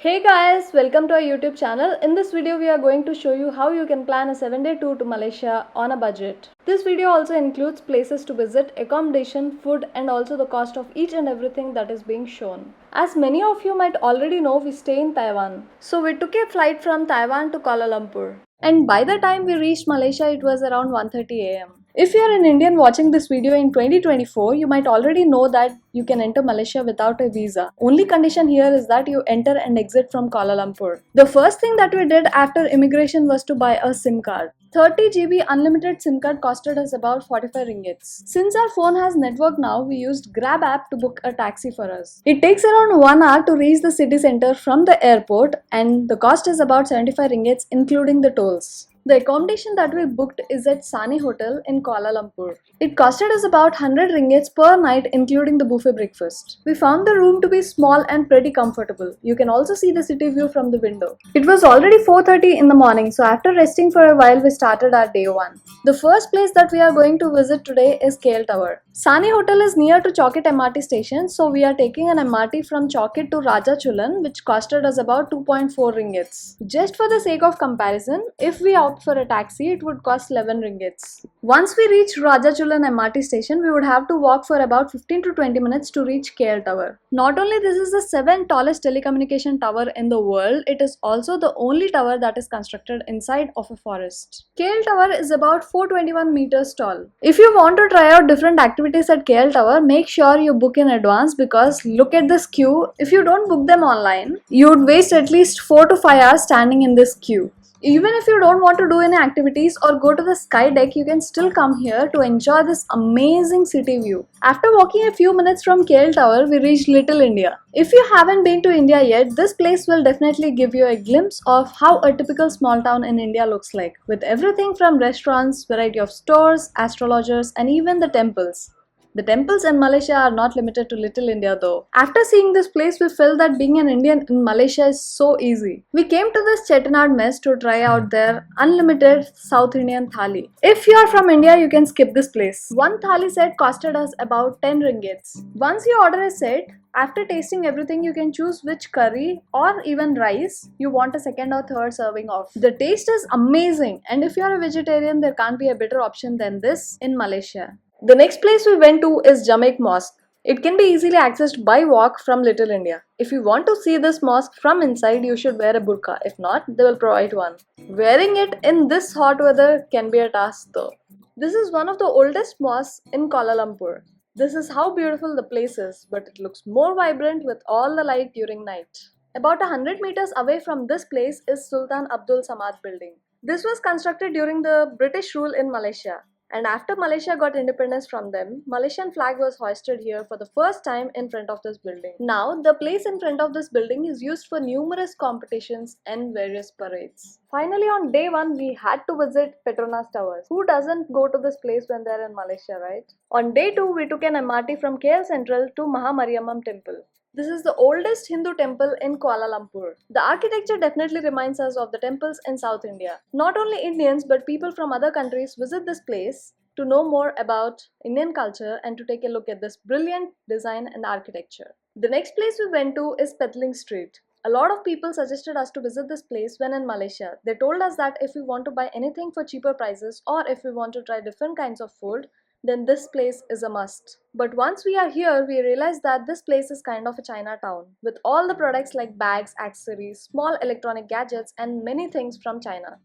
Hey guys, welcome to our YouTube channel. In this video, we are going to show you how you can plan a 7-day tour to Malaysia on a budget. This video also includes places to visit, accommodation, food and also the cost of each and everything that is being shown. As many of you might already know, we stay in Taiwan. So we took a flight from Taiwan to Kuala Lumpur. And by the time we reached Malaysia, it was around 1:30 am. If you are an Indian watching this video in 2024, you might already know that you can enter Malaysia without a visa. Only condition here is that you enter and exit from Kuala Lumpur. The first thing that we did after immigration was to buy a SIM card. 30 GB unlimited SIM card costed us about 45 ringgits. Since our phone has network now, we used Grab app to book a taxi for us. It takes around 1 hour to reach the city center from the airport and the cost is about 75 ringgits including the tolls. The accommodation that we booked is at Sani Hotel in Kuala Lumpur. It costed us about 100 ringgits per night including the buffet breakfast. We found the room to be small and pretty comfortable. You can also see the city view from the window. It was already 4:30 in the morning, so after resting for a while we started our day 1. The first place that we are going to visit today is KL Tower. Sani Hotel is near to Chowkit MRT station, so we are taking an MRT from Chowkit to Raja Chulan, which costed us about 2.4 ringgits. Just for the sake of comparison, if we opt for a taxi, it would cost 11 ringgits. Once we reach Raja Chulan MRT station, we would have to walk for about 15 to 20 minutes to reach KL Tower. Not only this is the 7th tallest telecommunication tower in the world, it is also the only tower that is constructed inside of a forest. KL Tower is about 421 meters tall. If you want to try out different activities at KL Tower, make sure you book in advance because look at this queue. If you don't book them online, you would waste at least 4 to 5 hours standing in this queue. Even if you don't want to do any activities or go to the sky deck, you can still come here to enjoy this amazing city view. After walking a few minutes from KL Tower, we reached Little India. If you haven't been to India yet, this place will definitely give you a glimpse of how a typical small town in India looks like, with everything from restaurants, variety of stores, astrologers, and even the temples. The temples in Malaysia are not limited to Little India though. After seeing this place, we felt that being an Indian in Malaysia is so easy. We came to this Chettinad Mess to try out their unlimited South Indian thali. If you are from India, you can skip this place. One thali set costed us about 10 ringgits. Once you order a set, after tasting everything, you can choose which curry or even rice you want a second or third serving of. The taste is amazing, and if you are a vegetarian, there can't be a better option than this in Malaysia. The next place we went to is Jamek Mosque. It can be easily accessed by walk from Little India. If you want to see this mosque from inside, you should wear a burqa. If not, they will provide one. Wearing it in this hot weather can be a task though. This is one of the oldest mosques in Kuala Lumpur. This is how beautiful the place is, but it looks more vibrant with all the light during night. About 100 meters away from this place is Sultan Abdul Samad building. This was constructed during the British rule in Malaysia. And after Malaysia got independence from them, Malaysian flag was hoisted here for the first time in front of this building. Now, the place in front of this building is used for numerous competitions and various parades. Finally, on day 1, we had to visit Petronas Towers. Who doesn't go to this place when they're in Malaysia, right? On day 2, we took an MRT from KL Central to Mahamariamman Temple. This is the oldest Hindu temple in Kuala Lumpur. The architecture definitely reminds us of the temples in South India. Not only Indians but people from other countries visit this place to know more about Indian culture and to take a look at this brilliant design and architecture. The next place we went to is Petaling Street. A lot of people suggested us to visit this place when in Malaysia. They told us that if we want to buy anything for cheaper prices or if we want to try different kinds of food, then this place is a must. But once we are here, we realize that this place is kind of a Chinatown, with all the products like bags, accessories, small electronic gadgets and many things from China.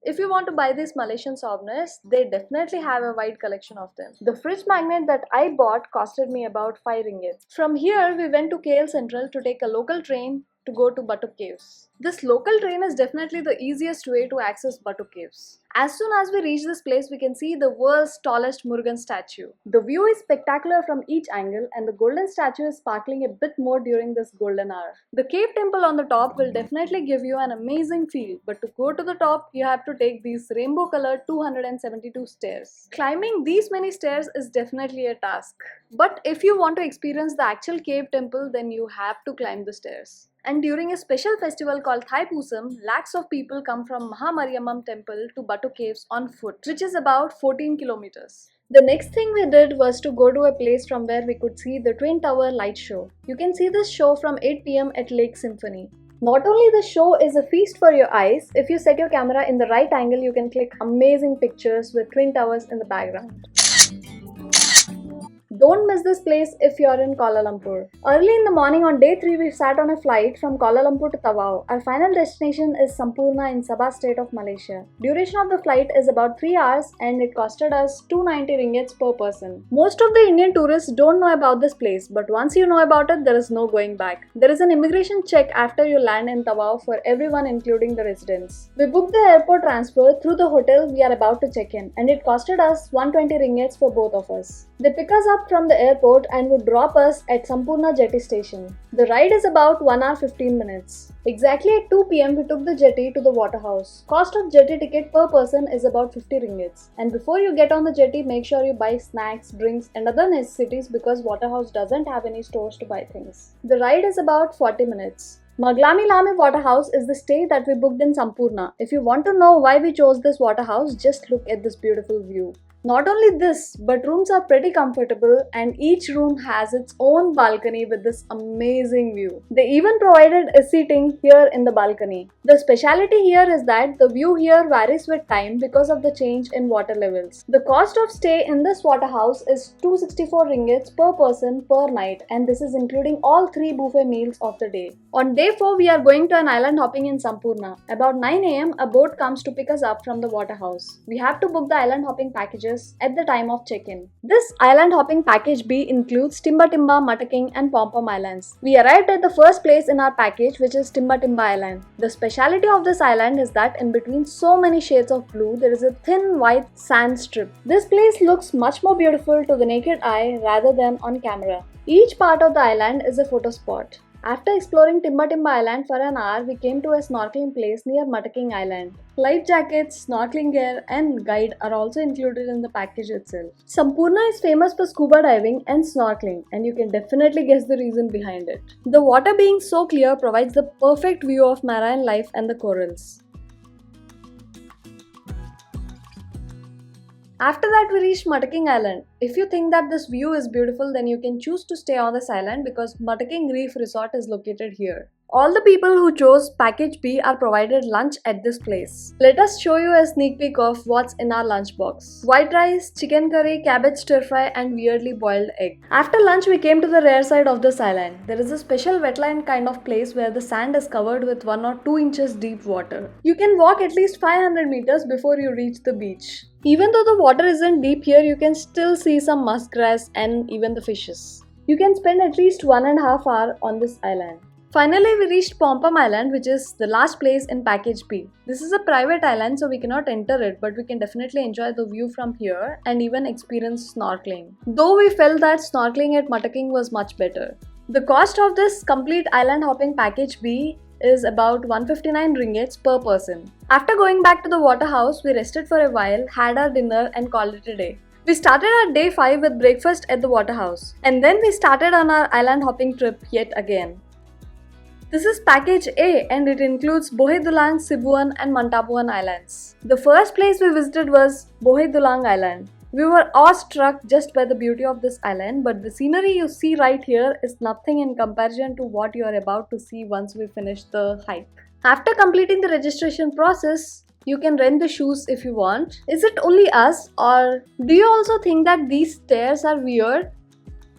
If you want to buy these Malaysian souvenirs, they definitely have a wide collection of them. The fridge magnet that I bought costed me about 5 ringgit. From here, we went to KL Central to take a local train to go to Batuk Caves. This local train is definitely the easiest way to access Batuk Caves. As soon as we reach this place, we can see the world's tallest Murugan statue. The view is spectacular from each angle and the golden statue is sparkling a bit more during this golden hour. The cave temple on the top will definitely give you an amazing feel, but to go to the top, you have to take these rainbow colored 272 stairs. Climbing these many stairs is definitely a task. But if you want to experience the actual cave temple, then you have to climb the stairs. And during a special festival called Thai Pusam, lakhs of people come from Mahamariamman temple to Batuk Caves on foot, which is about 14 kilometers. The next thing we did was to go to a place from where we could see the Twin Tower light show. You can see this show from 8 p.m. at Lake Symphony. Not only the show is a feast for your eyes, if you set your camera in the right angle, you can click amazing pictures with Twin Towers in the background. Don't miss this place if you're in Kuala Lumpur. Early in the morning on day 3, we sat on a flight from Kuala Lumpur to Tawau. Our final destination is Sampurna in Sabah state of Malaysia. Duration of the flight is about 3 hours and it costed us 290 ringgits per person. Most of the Indian tourists don't know about this place, but once you know about it, there is no going back. There is an immigration check after you land in Tawau for everyone including the residents. We booked the airport transfer through the hotel we are about to check in and it costed us 120 ringgits for both of us. They pick us up from the airport and would drop us at Sampurna Jetty station. The ride is about 1 hour 15 minutes. Exactly at 2 p.m. we took the jetty to the waterhouse. Cost of jetty ticket per person is about 50 ringgits. And before you get on the jetty, make sure you buy snacks, drinks and other necessities because waterhouse doesn't have any stores to buy things. The ride is about 40 minutes. Maglami Lame Waterhouse is the stay that we booked in Sampurna. If you want to know why we chose this waterhouse, just look at this beautiful view. Not only this, but rooms are pretty comfortable and each room has its own balcony with this amazing view. They even provided a seating here in the balcony. The speciality here is that the view here varies with time because of the change in water levels. The cost of stay in this waterhouse is 264 ringgits per person per night and this is including all 3 buffet meals of the day. On day 4, we are going to an island hopping in Sampurna. About 9 am, a boat comes to pick us up from the waterhouse. We have to book the island hopping packages at the time of check-in. This island hopping package B includes Timba Timba, Mataking and Pom Pom Islands. We arrived at the first place in our package, which is Timba Timba Island. The speciality of this island is that in between so many shades of blue, there is a thin white sand strip. This place looks much more beautiful to the naked eye rather than on camera. Each part of the island is a photo spot. After exploring Timba Timba Island for an hour, we came to a snorkeling place near Mataking Island. Life jackets, snorkeling gear and guide are also included in the package itself. Sampurna is famous for scuba diving and snorkeling and you can definitely guess the reason behind it. The water being so clear provides the perfect view of marine life and the corals. After that, we reached Mataking Island. If you think that this view is beautiful, then you can choose to stay on this island because Mataking Reef Resort is located here. All the people who chose package B are provided lunch at this place. Let us show you a sneak peek of what's in our lunch box. White rice, chicken curry, cabbage stir fry and weirdly boiled egg. After lunch, we came to the rear side of this island. There is a special wetland kind of place where the sand is covered with 1 or 2 inches deep water. You can walk at least 500 meters before you reach the beach. Even though the water isn't deep here, you can still see some muskgrass and even the fishes. You can spend at least 1.5 hours on this island. Finally, we reached Pom Pom Island, which is the last place in package B. This is a private island, so we cannot enter it, but we can definitely enjoy the view from here and even experience snorkeling. Though we felt that snorkeling at Mataking was much better. The cost of this complete island hopping package B is about 159 ringgits per person. After going back to the waterhouse, we rested for a while, had our dinner and called it a day. We started our day 5 with breakfast at the waterhouse. And then we started on our island hopping trip yet again. This is package A and it includes Bohedulang, Sibuan and Mantapuan Islands. The first place we visited was Bohedulang Island. We were awestruck just by the beauty of this island, but the scenery you see right here is nothing in comparison to what you are about to see once we finish the hike. After completing the registration process, you can rent the shoes if you want. Is it only us or do you also think that these stairs are weird?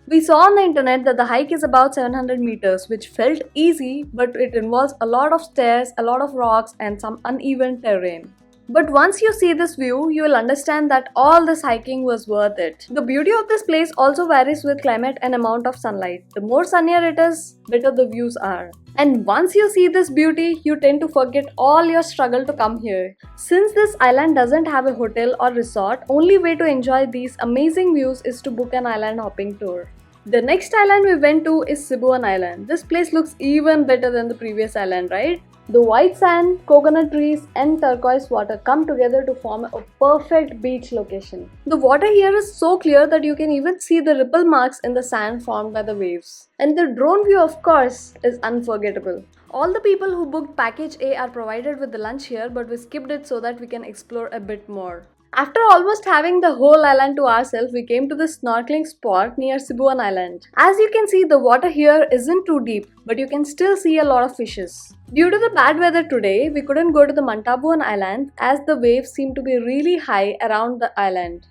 We saw on the internet that the hike is about 700 meters, which felt easy, but it involves a lot of stairs, a lot of rocks and some uneven terrain. But once you see this view, you will understand that all this hiking was worth it. The beauty of this place also varies with climate and amount of sunlight. The more sunnier it is, better the views are. And once you see this beauty, you tend to forget all your struggle to come here. Since this island doesn't have a hotel or resort, only way to enjoy these amazing views is to book an island hopping tour. The next island we went to is Sibuan Island. This place looks even better than the previous island, right? The white sand, coconut trees and turquoise water come together to form a perfect beach location. The water here is so clear that you can even see the ripple marks in the sand formed by the waves. And the drone view, of course, is unforgettable. All the people who booked package A are provided with the lunch here, but we skipped it so that we can explore a bit more. After almost having the whole island to ourselves, we came to this snorkeling spot near Sibuan Island. As you can see, the water here isn't too deep, but you can still see a lot of fishes. Due to the bad weather today, we couldn't go to the Mantabuan Island as the waves seem to be really high around the island.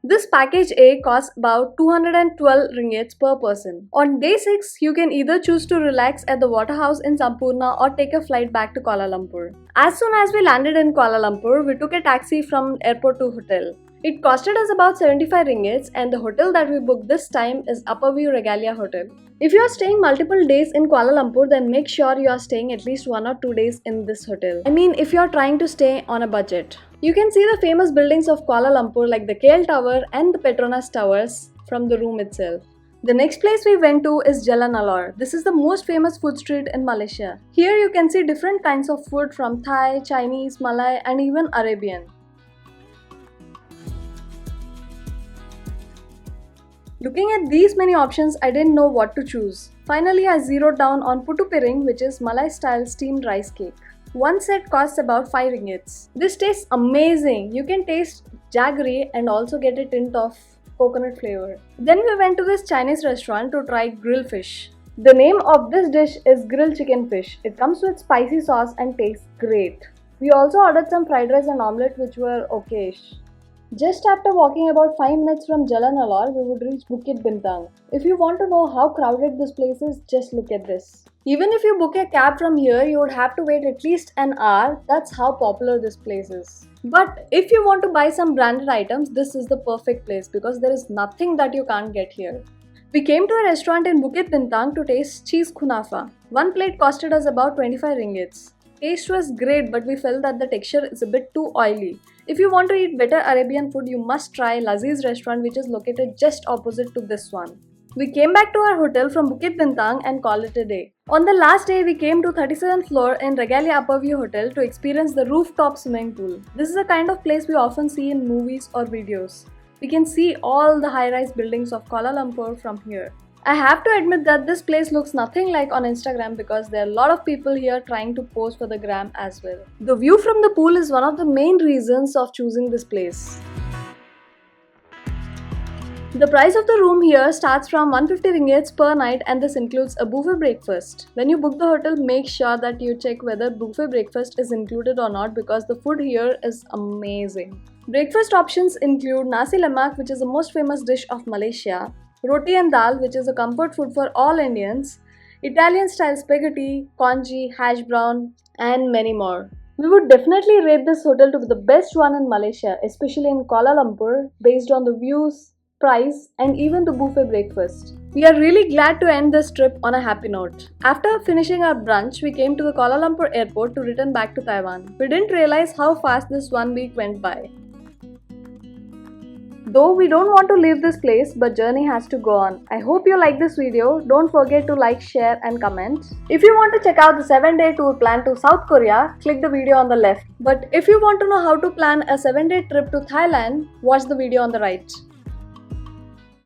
This package A costs about 212 ringgits per person. On day 6, you can either choose to relax at the water house in Sampurna or take a flight back to Kuala Lumpur. As soon as we landed in Kuala Lumpur, we took a taxi from airport to hotel. It costed us about 75 ringgits and the hotel that we booked this time is Upper View Regalia Hotel. If you are staying multiple days in Kuala Lumpur, then make sure you are staying at least 1 or 2 days in this hotel. I mean, if you are trying to stay on a budget. You can see the famous buildings of Kuala Lumpur like the KL Tower and the Petronas Towers from the room itself. The next place we went to is Jalan Alor. This is the most famous food street in Malaysia. Here you can see different kinds of food from Thai, Chinese, Malay and even Arabian. Looking at these many options, I didn't know what to choose. Finally, I zeroed down on Putu Piring, which is Malay style steamed rice cake. One set costs about 5 ringgits. This tastes amazing. You can taste jaggery and also get a tint of coconut flavor. Then we went to this Chinese restaurant to try grilled fish. The name of this dish is grilled chicken fish. It comes with spicy sauce and tastes great. We also ordered some fried rice and omelette which were okayish. Just after walking about 5 minutes from Jalan Alor, we would reach Bukit Bintang. If you want to know how crowded this place is, just look at this. Even if you book a cab from here, you would have to wait at least an hour. That's how popular this place is. But if you want to buy some branded items, this is the perfect place because there is nothing that you can't get here. We came to a restaurant in Bukit Bintang to taste cheese kunafa. One plate costed us about 25 ringgits. Taste was great, but we felt that the texture is a bit too oily. If you want to eat better Arabian food, you must try Laziz restaurant, which is located just opposite to this one. We came back to our hotel from Bukit Bintang and called it a day. On the last day, we came to 37th floor in Regalia Upper View Hotel to experience the rooftop swimming pool. This is the kind of place we often see in movies or videos. We can see all the high-rise buildings of Kuala Lumpur from here. I have to admit that this place looks nothing like on Instagram because there are a lot of people here trying to pose for the gram as well. The view from the pool is one of the main reasons of choosing this place. The price of the room here starts from 150 ringgits per night and this includes a buffet breakfast. When you book the hotel, make sure that you check whether buffet breakfast is included or not because the food here is amazing. Breakfast options include nasi lemak, which is the most famous dish of Malaysia, roti and dal, which is a comfort food for all Indians, Italian style spaghetti, congee, hash brown, and many more. We would definitely rate this hotel to be the best one in Malaysia, especially in Kuala Lumpur, based on the views, price, and even the buffet breakfast. We are really glad to end this trip on a happy note. After finishing our brunch, we came to the Kuala Lumpur airport to return back to Taiwan. We didn't realize how fast this 1 week went by. Though we don't want to leave this place, but journey has to go on. I hope you like this video. Don't forget to like, share and comment. If you want to check out the 7-day tour plan to South Korea, click the video on the left. But if you want to know how to plan a 7-day trip to Thailand, watch the video on the right.